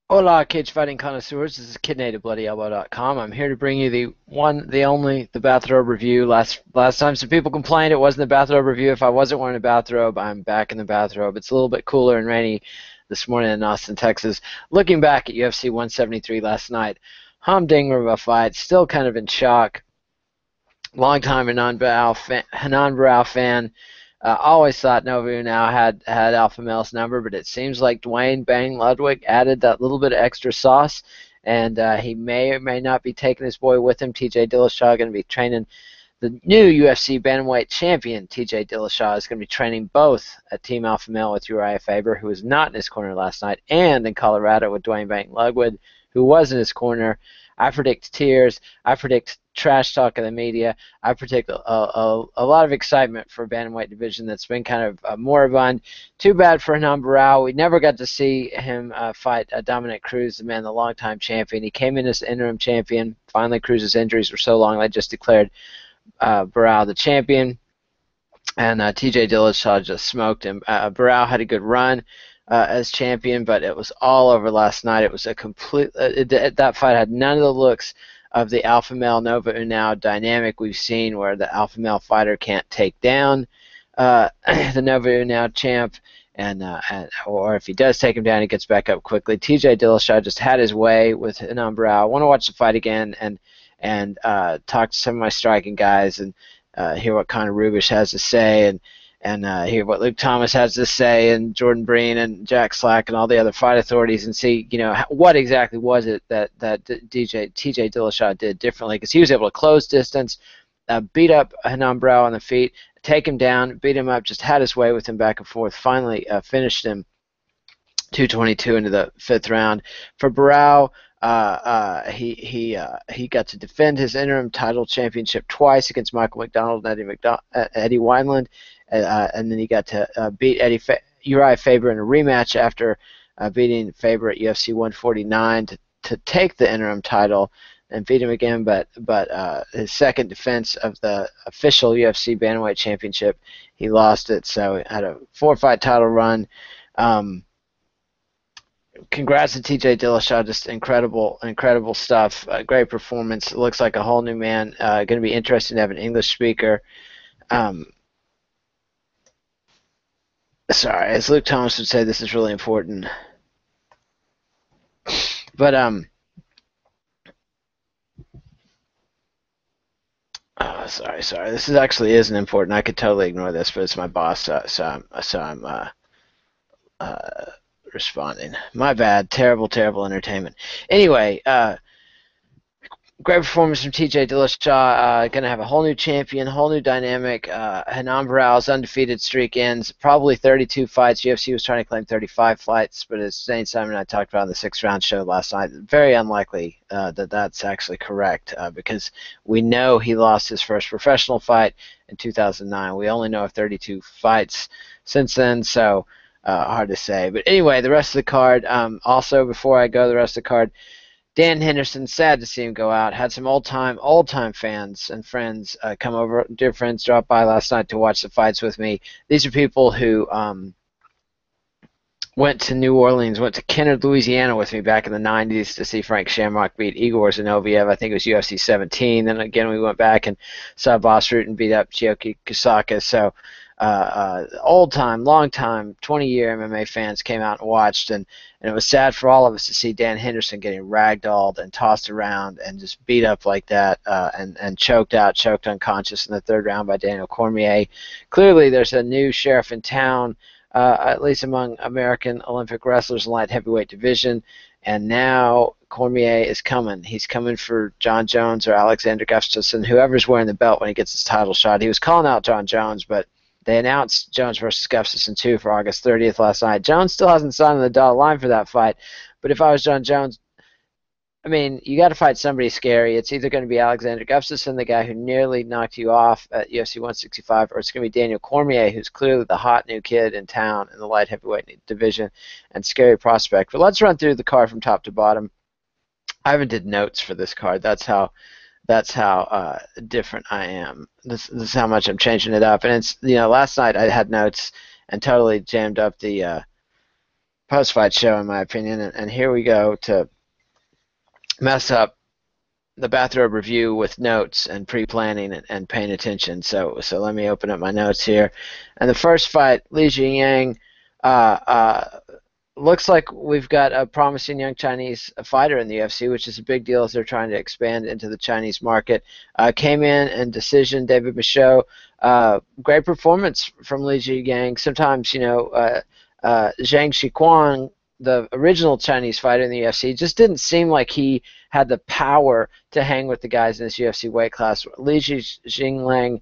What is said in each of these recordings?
Hola, cage fighting connoisseurs. This is KidNativeBloodyElbow.com. I'm here to bring you the one, the only, the bathrobe review. Last time some people complained it wasn't the bathrobe review. If I wasn't wearing a bathrobe, I'm back in the bathrobe. It's a little bit cooler and rainy this morning in Austin, Texas. Looking back at UFC 173 last night, humdinger of a fight. Still kind of in shock. Longtime Hanan Barao fan. Always thought Nobu now had Alpha Male's number, but it seems like Dwayne Bang Ludwig added that little bit of extra sauce, and he may or may not be taking his boy with him. TJ Dillashaw going to be training the new UFC bantamweight champion. TJ Dillashaw is going to be training both at Team Alpha Male with Uriah Faber, who was not in his corner last night, and in Colorado with Dwayne Bang Ludwig, who was in his corner. I predict tears. I predict trash talk of the media. I predict a lot of excitement for a bantamweight division that's been kind of moribund. Too bad for Hernan Barao. We never got to see him fight Dominic Cruz, the longtime champion. He came in as interim champion. Finally, Cruz's injuries were so long, they just declared Barao the champion. And TJ Dillashaw just smoked him. Barao had a good run as champion, but it was all over last night. It was a complete. That fight had none of the looks of the alpha male Nova União dynamic we've seen, where the alpha male fighter can't take down the Nova União champ, or if he does take him down, he gets back up quickly. TJ Dillashaw just had his way with Hernan Barao. I want to watch the fight again and talk to some of my striking guys and hear what Conor Rubish has to say, and hear what Luke Thomas has to say, and Jordan Breen and Jack Slack and all the other fight authorities, and see, what exactly was it that TJ Dillashaw did differently, because he was able to close distance, beat up Hernan Barao on the feet, take him down, beat him up, just had his way with him back and forth, finally finished him 222 into the fifth round. For Barao, he got to defend his interim title championship twice against Michael McDonald and Eddie Wineland, and then he got to beat Uriah Faber in a rematch after beating Faber at UFC 149 to take the interim title and beat him again. But his second defense of the official UFC bantamweight championship, he lost it. So he had a 4-fight title run. Congrats to TJ Dillashaw, just incredible stuff. Great performance. It looks like a whole new man. Going to be interesting to have an English speaker. Sorry, as Luke Thomas would say, this is really important. But sorry. This actually isn't important. I could totally ignore this, but it's my boss, so I'm responding. My bad. Terrible entertainment. Anyway, great performance from TJ Dillashaw. Going to have a whole new champion, whole new dynamic. Hernan Barao's undefeated streak ends. Probably 32 fights. UFC was trying to claim 35 fights, but as Zane Simon and I talked about on the 6th-round show last night, very unlikely that that's actually correct, because we know he lost his first professional fight in 2009. We only know of 32 fights since then, so hard to say. But anyway, the rest of the card, also before I go to the rest of the card, Dan Henderson, sad to see him go out. Had some old-time fans and friends come over, dear friends, drop by last night to watch the fights with me. These are people who went to New Orleans, went to Kennard, Louisiana with me back in the 90s to see Frank Shamrock beat Igor Zinoviev. I think it was UFC 17. Then again, we went back and saw Boss Rutan beat up Chioki Kusaka. So old-time, long-time, 20-year MMA fans came out and watched, and it was sad for all of us to see Dan Henderson getting ragdolled and tossed around and just beat up like that, and choked unconscious in the 3rd round by Daniel Cormier. Clearly, there's a new sheriff in town, at least among American Olympic wrestlers in light heavyweight division, and now Cormier is coming. He's coming for John Jones or Alexander Gustafsson, whoever's wearing the belt when he gets his title shot. He was calling out John Jones, but they announced Jones versus Gustafsson 2 for August 30th last night. Jones still hasn't signed on the dotted line for that fight, but if I was John Jones, I mean, you got to fight somebody scary. It's either going to be Alexander Gustafsson, the guy who nearly knocked you off at UFC 165, or it's going to be Daniel Cormier, who's clearly the hot new kid in town in the light heavyweight division and scary prospect. But let's run through the card from top to bottom. I haven't did notes for this card. That's how different I am. This is how much I'm changing it up. And it's, last night I had notes and totally jammed up the post-fight show, in my opinion. And here we go to mess up the Bathrobe review with notes and pre-planning and paying attention. So let me open up my notes here. And the first fight, Li Jingliang, looks like we've got a promising young Chinese fighter in the UFC, which is a big deal as they're trying to expand into the Chinese market. Came in and decision, David Micheaux. Great performance from Li Jingliang. Sometimes, Zhang Shiquan, the original Chinese fighter in the UFC, just didn't seem like he had the power to hang with the guys in this UFC weight class. Li Jingliang,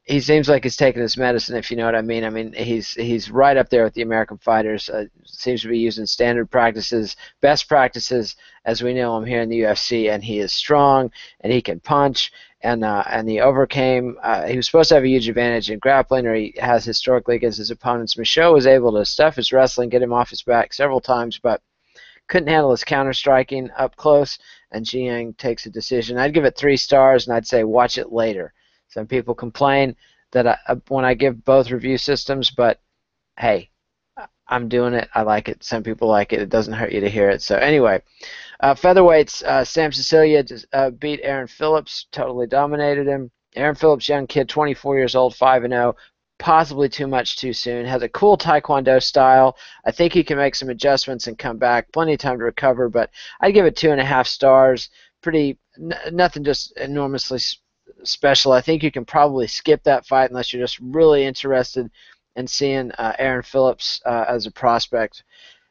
he seems like he's taking his medicine, if you know what I mean. I mean, he's right up there with the American fighters. Seems to be using standard practices, best practices as we know him here in the UFC, and he is strong, and he can punch, and he overcame. He was supposed to have a huge advantage in grappling, or he has historically against his opponents. Micheaux was able to stuff his wrestling, get him off his back several times, but couldn't handle his counter-striking up close, and Jingliang takes a decision. I'd give it 3 stars, and I'd say watch it later. Some people complain that when I give both review systems, but hey, I'm doing it. I like it. Some people like it. It doesn't hurt you to hear it. So anyway, featherweights, Sam Sicilia just, beat Aaron Phillips, totally dominated him. Aaron Phillips, young kid, 24 years old, 5-0, possibly too much too soon. Has a cool Taekwondo style. I think he can make some adjustments and come back. Plenty of time to recover, but I'd give it 2.5 stars. Nothing just enormously special. I think you can probably skip that fight unless you're just really interested in seeing Aaron Phillips as a prospect,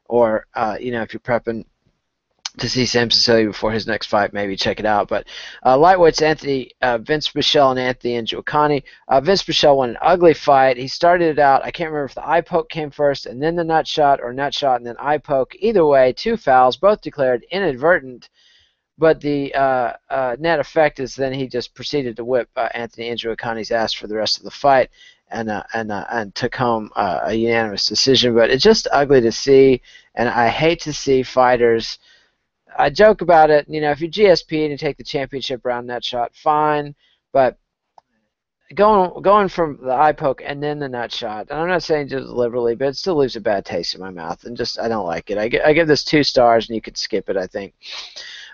or if you're prepping to see Sam Sicilia before his next fight, maybe check it out. But lightweights, Vince Micheaux and Anthony Njoukani. Vince Micheaux won an ugly fight. He started it out, I can't remember if the eye poke came first and then the nut shot, or nut shot and then eye poke. Either way, 2 fouls, both declared inadvertent. But the net effect is then he just proceeded to whip Anthony Njoukani's ass for the rest of the fight, and took home a unanimous decision. But it's just ugly to see, and I hate to see fighters. I joke about it. If you GSP and you take the championship round nut shot, fine. But going from the eye poke and then the nut shot, and I'm not saying just deliberately, but it still leaves a bad taste in my mouth, and I don't like it. I give this 2 stars, and you could skip it, I think.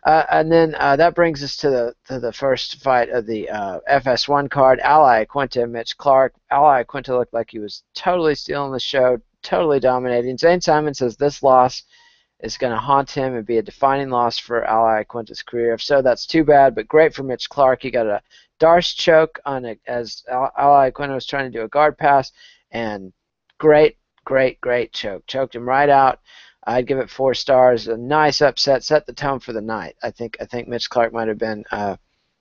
And then that brings us to the first fight of the FS1 card, Ally Quinta and Mitch Clark. Ally Quinta looked like he was totally stealing the show, totally dominating. Zane Simon says this loss is going to haunt him and be a defining loss for Ally Quinta's career. If so, that's too bad, but great for Mitch Clark. He got a Darce choke as Ally Quinta was trying to do a guard pass, and great choke. Choked him right out. I'd give it 4 stars. A nice upset, set the tone for the night. I think Mitch Clark might have been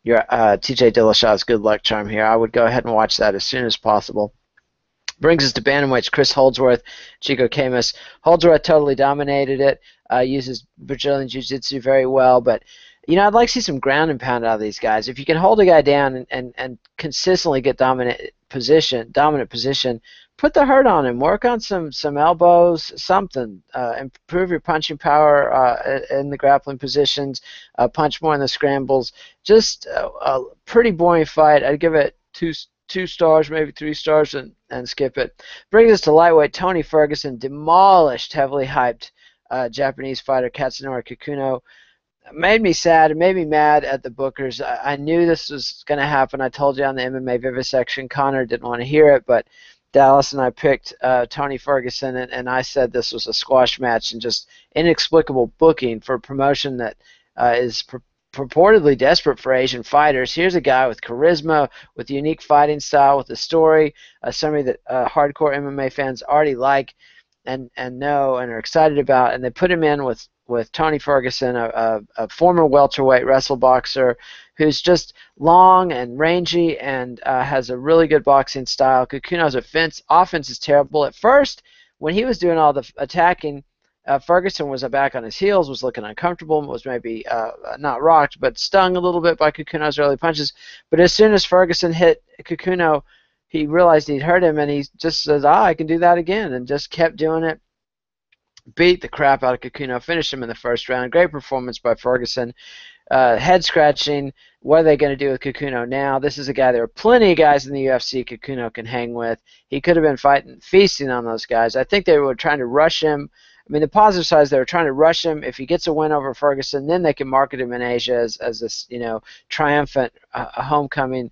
your TJ Dillashaw's good luck charm here. I would go ahead and watch that as soon as possible. Brings us to bantamweights, Chris Holdsworth, Chico Camus. Holdsworth totally dominated it, uses Brazilian Jiu-Jitsu very well, but I'd like to see some ground and pound out of these guys. If you can hold a guy down and consistently get dominant position, put the hurt on him. Work on some elbows, something. Improve your punching power in the grappling positions. Punch more in the scrambles. Just a pretty boring fight. I'd give it 2 stars, maybe 3 stars, and skip it. Brings us to lightweight. Tony Ferguson demolished heavily hyped Japanese fighter Katsunori Kikuno. Made me sad. It made me mad at the bookers. I knew this was going to happen. I told you on the MMA Vivisection. Connor didn't want to hear it, but Dallas and I picked Tony Ferguson, and I said this was a squash match, and just inexplicable booking for a promotion that is purportedly desperate for Asian fighters. Here's a guy with charisma, with a unique fighting style, with a story, somebody that hardcore MMA fans already like and know and are excited about, and they put him in with Tony Ferguson, a former welterweight wrestle boxer who's just long and rangy and has a really good boxing style. Kikuno's offense is terrible. At first, when he was doing all the attacking, Ferguson was back on his heels, was looking uncomfortable, was maybe not rocked, but stung a little bit by Kikuno's early punches. But as soon as Ferguson hit Kikuno, he realized he'd hurt him, and he just says, I can do that again, and just kept doing it. Beat the crap out of Kikuno, finished him in the first round. Great performance by Ferguson. Head scratching. What are they going to do with Kikuno now? This is a guy, there are plenty of guys in the UFC Kikuno can hang with. He could have been feasting on those guys. I think they were trying to rush him I mean, the positive side is they were trying to rush him. If he gets a win over Ferguson, then they can market him in Asia as this, triumphant homecoming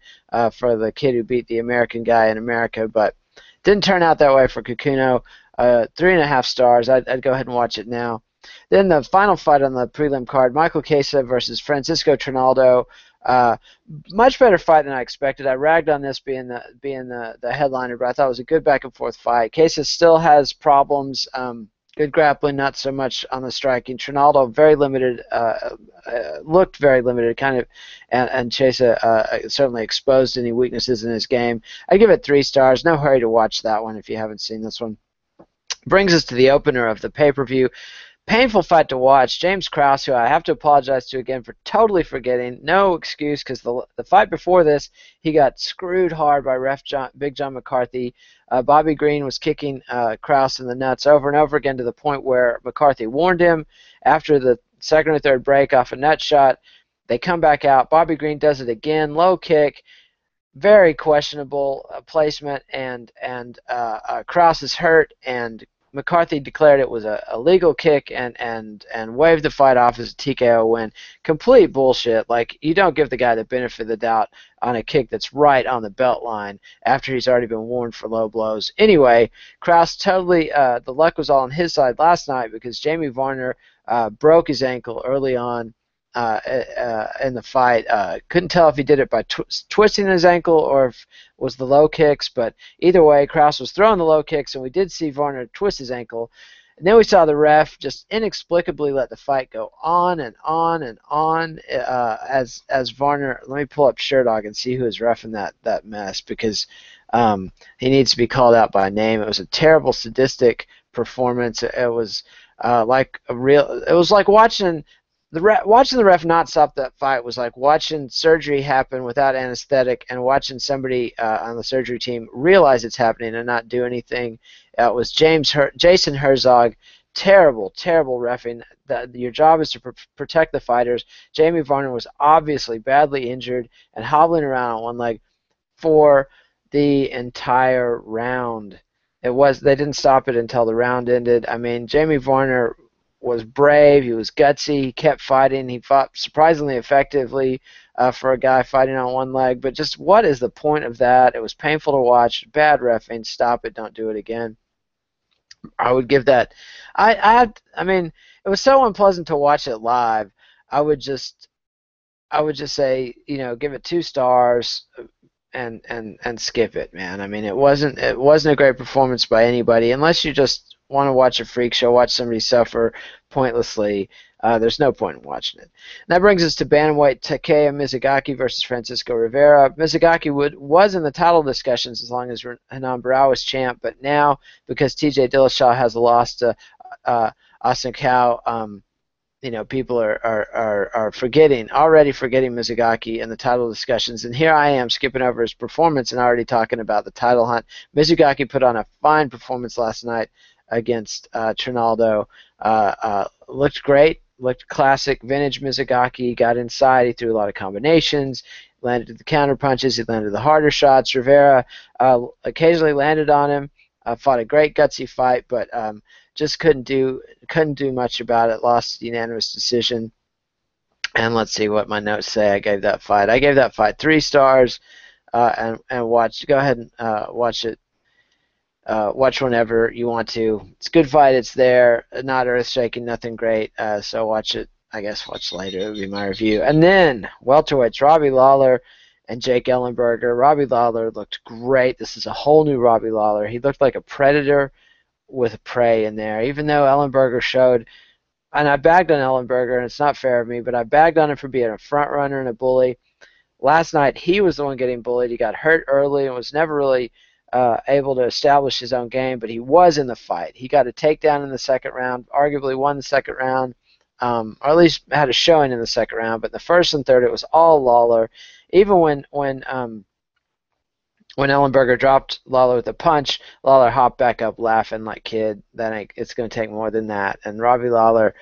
for the kid who beat the American guy in America. But didn't turn out that way for Kikuno. 3.5 stars. I'd go ahead and watch it now. Then the final fight on the prelim card, Michael Chiesa versus Francisco Trinaldo. Much better fight than I expected. I ragged on this being the headliner, but I thought it was a good back and forth fight. Chiesa still has problems. Good grappling, not so much on the striking. Trinaldo very limited, looked very limited, kind of, and Chiesa certainly exposed any weaknesses in his game. I give it 3 stars. No hurry to watch that one if you haven't seen this one. Brings us to the opener of the pay-per-view. Painful fight to watch. James Krause, who I have to apologize to again for totally forgetting. No excuse, because the fight before this, he got screwed hard by Big John McCarthy. Bobby Green was kicking Krause in the nuts over and over again to the point where McCarthy warned him after the second or third break off a nut shot. They come back out. Bobby Green does it again. Low kick. Very questionable placement, and Krause is hurt, and McCarthy declared it was a legal kick and waved the fight off as a TKO win. Complete bullshit. Like, you don't give the guy the benefit of the doubt on a kick that's right on the belt line after he's already been warned for low blows. Anyway, Krause totally, the luck was all on his side last night because Jamie Varner broke his ankle early on in the fight. Couldn't tell if he did it by twisting his ankle or if it was the low kicks, but either way, Krause was throwing the low kicks, and we did see Varner twist his ankle. And then we saw the ref just inexplicably let the fight go on and on and on as Varner. Let me pull up Sherdog and see who is reffing that mess, because he needs to be called out by name. It was a terrible, sadistic performance. It was like watching watching the ref not stop that fight was like watching surgery happen without anesthetic and watching somebody on the surgery team realize it's happening and not do anything. It was Jason Herzog. Terrible, terrible reffing. Your job is to protect the fighters. Jamie Varner was obviously badly injured and hobbling around on one leg for the entire round. They didn't stop it until the round ended. I mean, Jamie Varner was brave, he was gutsy, he kept fighting, he fought surprisingly effectively for a guy fighting on one leg, but just what is the point of that? It was painful to watch, bad reffing, stop it, don't do it again. I would give that, I mean, it was so unpleasant to watch it live. I would just say, give it 2 stars and skip it, man. I mean, it wasn't a great performance by anybody, unless you just want to watch a freak show, watch somebody suffer pointlessly. There's no point in watching it. And that brings us to bantamweight Takeya Mizugaki versus Francisco Rivera. Mizugaki was in the title discussions as long as Renan Barao was champ, but now because TJ Dillashaw has a loss to Austin Cow, people are already forgetting Mizugaki in the title discussions. And here I am skipping over his performance and already talking about the title hunt. Mizugaki put on a fine performance last night against Trinaldo. Looked great, looked classic vintage Mizugaki, got inside, he threw a lot of combinations, landed the counter punches, he landed the harder shots. Rivera occasionally landed on him, fought a great gutsy fight, but just couldn't do much about it, lost unanimous decision. And let's see what my notes say. I gave that fight 3 stars, and go ahead and watch it. Watch whenever you want to. It's a good fight. It's there. Not earth-shaking. Nothing great. So watch it. I guess watch later. It would be my review. And then welterweights, Robbie Lawler and Jake Ellenberger. Robbie Lawler looked great. This is a whole new Robbie Lawler. He looked like a predator with a prey in there. Even though Ellenberger showed, and I bagged on Ellenberger, and it's not fair of me, but I bagged on him for being a front runner and a bully. Last night he was the one getting bullied. He got hurt early and was never really able to establish his own game, but he was in the fight. He got a takedown in the second round, arguably won the second round, or at least had a showing in the second round. But in the first and third, it was all Lawler. Even when Ellenberger dropped Lawler with a punch, Lawler hopped back up laughing like, kid, it's going to take more than that. And Robbie Lawler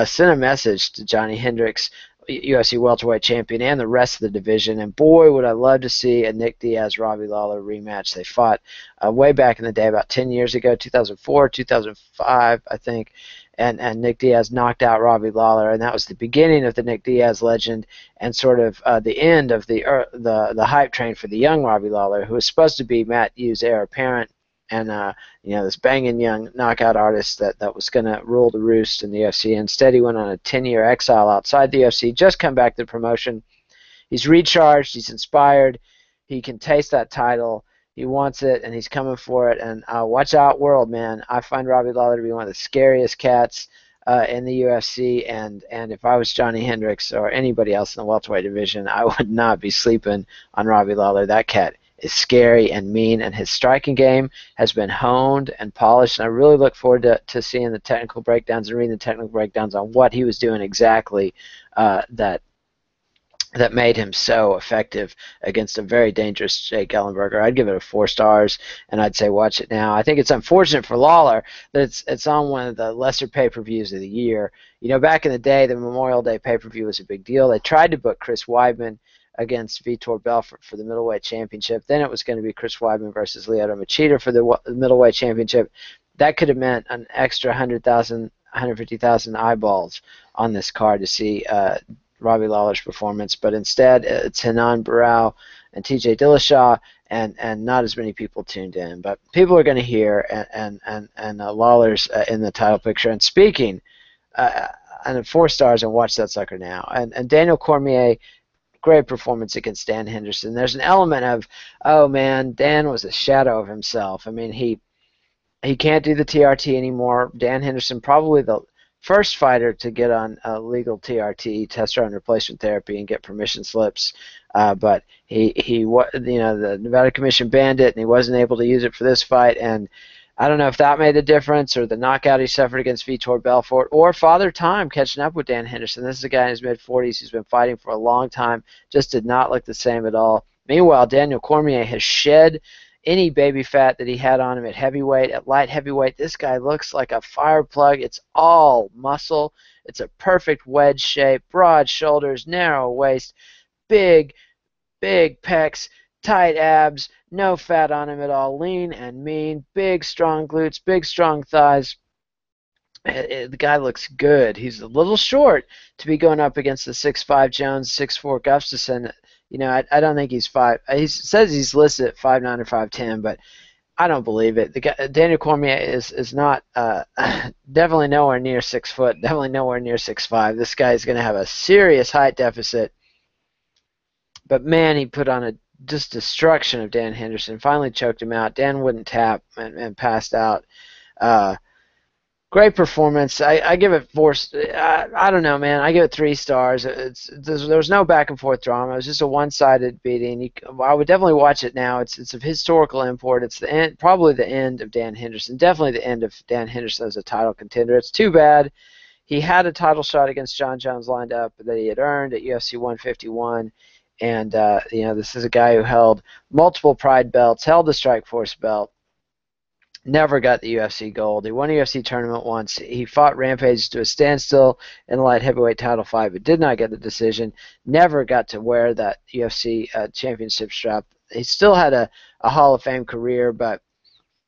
sent a message to Johnny Hendricks. UFC welterweight champion and the rest of the division. And boy, would I love to see a Nick Diaz-Robbie Lawler rematch. They fought way back in the day, about 10 years ago, 2004, 2005, I think. And Nick Diaz knocked out Robbie Lawler, and that was the beginning of the Nick Diaz legend and sort of the end of the hype train for the young Robbie Lawler, who was supposed to be Matt Hughes' heir apparent, and this banging young knockout artist that was going to rule the roost in the UFC. Instead, he went on a 10-year exile outside the UFC, just come back to the promotion. He's recharged, he's inspired, he can taste that title. He wants it, and he's coming for it. And watch out, world, man. I find Robbie Lawler to be one of the scariest cats in the UFC. And if I was Johnny Hendricks or anybody else in the welterweight division, I would not be sleeping on Robbie Lawler. That cat is scary and mean, and his striking game has been honed and polished. And I really look forward to seeing the technical breakdowns and reading the technical breakdowns on what he was doing exactly that made him so effective against a very dangerous Jake Ellenberger. I'd give it a 4 stars, and I'd say watch it now. I think it's unfortunate for Lawler that it's on one of the lesser pay-per-views of the year. Back in the day, the Memorial Day pay-per-view was a big deal. They tried to book Chris Weidman against Vitor Belfort for the middleweight championship. Then it was going to be Chris Weidman versus Lyoto Machida for the middleweight championship. That could have meant an extra 100,000, 150,000 eyeballs on this card to see Robbie Lawler's performance, but instead it's Henan Barrow and TJ Dillashaw, and not as many people tuned in. But people are going to hear, and Lawler's in the title picture. And speaking, and 4 stars, and watch that sucker now. And Daniel Cormier, great performance against Dan Henderson. There's an element of, oh man, Dan was a shadow of himself. I mean, he can't do the TRT anymore. Dan Henderson, probably the first fighter to get on legal TRT, testosterone replacement therapy, and get permission slips, but the Nevada Commission banned it, and he wasn't able to use it for this fight. And I don't know if that made a difference, or the knockout he suffered against Vitor Belfort, or Father Time catching up with Dan Henderson. This is a guy in his mid-40s who's been fighting for a long time, just did not look the same at all. Meanwhile, Daniel Cormier has shed any baby fat that he had on him at heavyweight. At light heavyweight, this guy looks like a fire plug. It's all muscle. It's a perfect wedge shape, broad shoulders, narrow waist, big pecs, tight abs, no fat on him at all, lean and mean, big strong glutes, big strong thighs. The guy looks good. He's a little short to be going up against the 6'5" Jones, 6'4" Gustafsson. I don't think he's 5. He says he's listed at 5'9" or 5'10", but I don't believe it. Daniel Cormier is not definitely nowhere near 6 foot, definitely nowhere near 6'5". This guy is going to have a serious height deficit. But man, he put on a just destruction of Dan Henderson. Finally choked him out. Dan wouldn't tap and passed out. Great performance. I give it 4. I don't know, man. I give it 3 stars. There was no back and forth drama. It was just a one-sided beating. I would definitely watch it now. It's of historical import. It's the end, probably the end of Dan Henderson. Definitely the end of Dan Henderson as a title contender. It's too bad. He had a title shot against John Jones lined up that he had earned at UFC 151. And this is a guy who held multiple Pride belts, held the Strikeforce belt. Never got the UFC gold. He won a UFC tournament once. He fought Rampage to a standstill in the light heavyweight title fight, but did not get the decision. Never got to wear that UFC championship strap. He still had a Hall of Fame career, but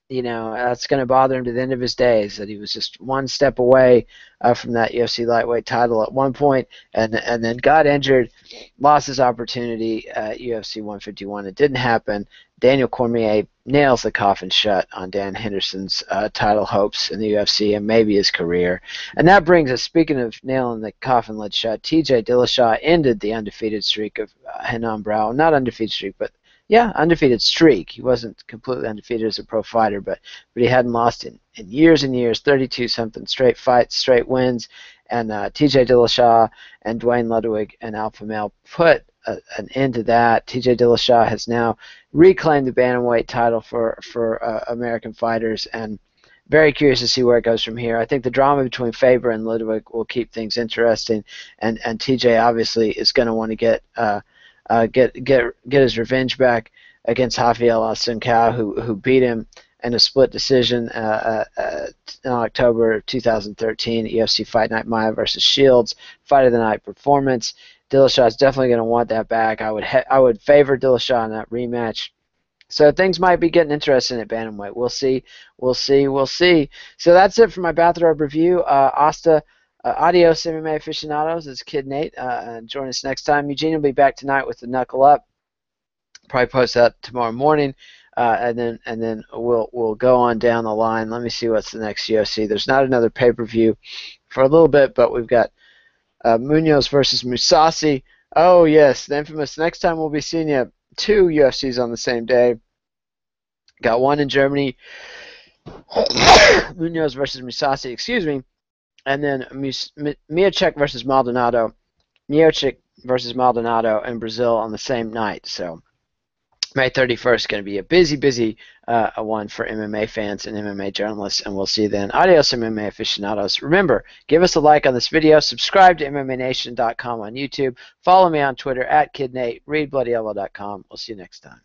that's going to bother him to the end of his days, that he was just one step away from that UFC lightweight title at one point, and then got injured, lost his opportunity at UFC 151. It didn't happen. Daniel Cormier nails the coffin shut on Dan Henderson's title hopes in the UFC and maybe his career. And that brings us, speaking of nailing the coffin lid shut, TJ Dillashaw ended the undefeated streak of Henan Barrow. Not undefeated streak, but undefeated streak. He wasn't completely undefeated as a pro fighter, but he hadn't lost in years and years, 32-something straight fights, straight wins. And TJ Dillashaw and Dwayne Ludwig and Alpha Male put an end to that. TJ Dillashaw has now reclaimed the bantamweight title for American fighters, and very curious to see where it goes from here. I think the drama between Faber and Ludwig will keep things interesting, and TJ obviously is going to want to get his revenge back against Rafael Assunção, who beat him and a split decision in October 2013 at UFC Fight Night Maya versus Shields. Fight of the night performance. Dillashaw's definitely going to want that back. I would favor Dillashaw in that rematch. So things might be getting interesting at bantamweight. We'll see. We'll see. We'll see. So that's it for my Bathrobe review. Adios, MMA aficionados. It's Kid Nate. Join us next time. Eugene will be back tonight with the Knuckle Up. Probably post that tomorrow morning, and then we'll go on down the line. Let me see what's the next UFC. There's not another pay-per-view for a little bit, but we've got Munoz versus Musasi. Oh yes, the infamous. Next time we'll be seeing you 2 UFCs on the same day. Got one in Germany, Munoz versus Musasi, excuse me, and then Micheaux versus Maldonado, Micheaux versus Maldonado in Brazil on the same night. So May 31st going to be a busy one for MMA fans and MMA journalists, and we'll see you then. Adios, MMA aficionados. Remember, give us a like on this video, subscribe to MMANation.com on YouTube, follow me on Twitter @KidNate, read BloodyElbow.com. We'll see you next time.